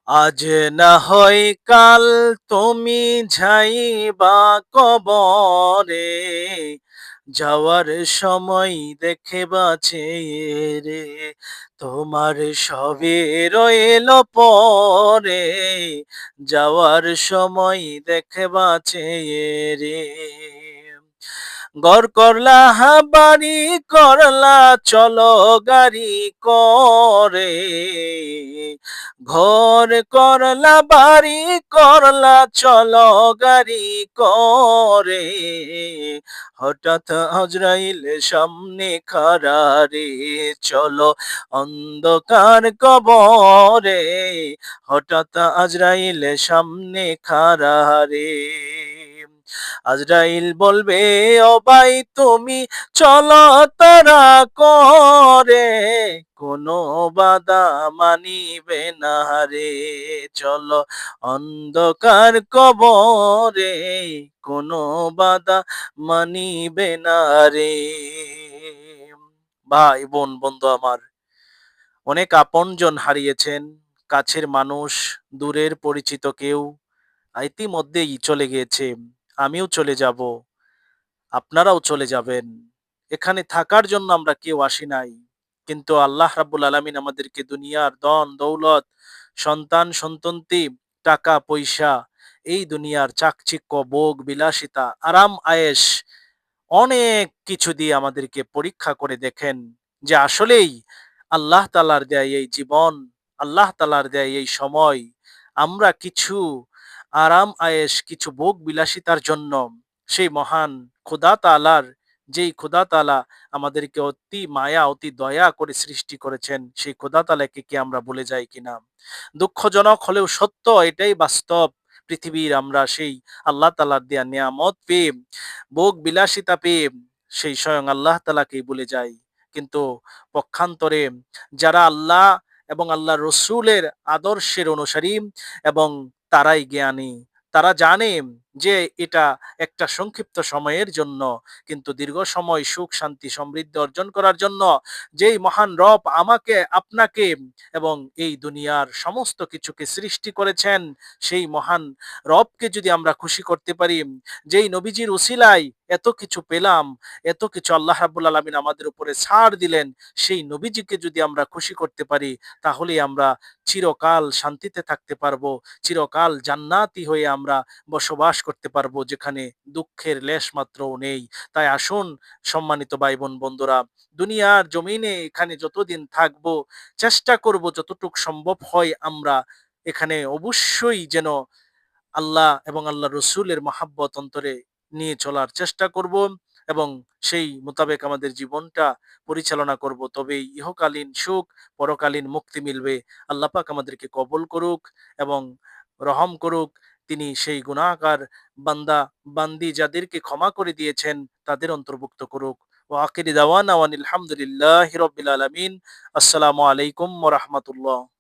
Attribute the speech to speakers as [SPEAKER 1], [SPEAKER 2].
[SPEAKER 1] আজ না হয় কাল তুমি যাইবা কবরে, যাওয়ার সময় দেখে বাঁচে রে, তোমার সবে রইল পরে, যাওয়ার সময় দেখে বাঁচে রে। ঘর করলা বাড়ি করলা চলো গাড়ি করে, ঘর করলা বাড়ি করলা চলো গাড়ি করে, হঠাৎ আজরাইল সামনে খাড়া রে, চলো অন্ধকার কবরে, হঠাৎ আজরাইল সামনে খাড়া রে। আজরাইল বলবে ও ভাই তুমি চলো তারা করে, কোনো বাধা মানিবে না রে, চলো অন্ধকার কবরে, কোনো বাধা মানিবে না রে। ভাই বোন বন্ধু আমার, অনেক আপনজন হারিয়েছেন, কাছের মানুষ, দূরের পরিচিত কেউ ইতিমধ্যেই চলে গিয়েছে। আমিও চলে যাব, আপনারাও চলে যাবেন। এখানে থাকার জন্য আমরা কেউ আসি নাই, কিন্তু আল্লাহ রাব্বুল আলামিন আমাদেরকে দুনিয়ার ধন দৌলত, সন্তান সন্ততি, টাকা পয়সা, এই দুনিয়ার চাকচিক্য ভোগ বিলাসিতা আরাম আয়েশ অনেক কিছু দিয়ে আমাদেরকে পরীক্ষা করে দেখেন যে আসলেই আল্লাহ তাআলার দেয়া এই জীবন, আল্লাহ তাআলার দেয়া এই সময় আমরা কিছু আরাম আয়েশ, কিছু ভোগ বিলাসিতার জন্য সেই মহান খোদা তাআলার, যেই খোদা তাআলা আমাদেরকে অতি মায়া অতি দয়া করে সৃষ্টি করেছেন, সেই খোদা তাআলাকে কি আমরা ভুলে যাই কিনা? দুঃখজনক হলেও সত্য, এটাই বাস্তব। পৃথিবীর আমরা সেই আল্লাহ তাআলার দেয়া নিয়ামত পেয়ে, ভোগ বিলাসিতা পেয়ে সেই স্বয়ং আল্লাহ তাআলাকেই ভুলে যাই। কিন্তু পক্ষান্তরে যারা আল্লাহ এবং আল্লাহ রসুলের আদর্শের অনুসারী এবং তারাই জ্ঞানী, তারা জানে যে এটা একটা সংক্ষিপ্ত সময়ের জন্য, কিন্তু দীর্ঘ সময় সুখ শান্তি সমৃদ্ধি অর্জন করার জন্য যেই মহান রব আমাকে আপনাকে এবং এই দুনিয়ার সমস্ত কিছুকে সৃষ্টি করেছেন, সেই মহান রবকে যদি আমরা খুশি করতে পারি, যেই নবীজির উসিলায় এত কিছু পেলাম, এত কিছু আল্লাহ রাব্বুল আলামিন আমাদের উপরে ছাড় দিলেন, সেই নবীজিকে যদি আমরা খুশি করতে পারি, তাহলেই আমরা চিরকাল শান্তিতে থাকতে পারবো, চিরকাল জান্নাতি হয়ে আমরা বসবাস করতে পারবো, যেখানে দুঃখের লেশ মাত্রও নেই। তাই আসুন সম্মানিত ভাই বোন বন্ধুরা, দুনিয়ার জমিনে এখানে যতদিন থাকবো, চেষ্টা করব যতটুকু সম্ভব হয় আমরা এখানে অবশ্যই যেন আল্লাহ এবং আল্লাহ রসুলের মহাব্বত অন্তরে নিয়ে চলার চেষ্টা করব এবং সেই মোতাবেক আমাদের জীবনটা পরিচালনা করব, তবেই ইহকালীন সুখ, পরকালীন মুক্তি মিলবে। আল্লাহ পাক আমাদেরকে কবুল করুক এবং রহম করুক। তিনি সেই গুনাহগার বান্দা বান্দি যাদেরকে ক্ষমা করে দিয়েছেন তাদের অন্তর্ভুক্ত করুক। ওয়া আখিরি দাওয়ানা ওয়ানিল হামদুলিল্লাহি রাব্বিল আলামিন। আসসালামু আলাইকুম ওয়া রাহমাতুল্লাহ।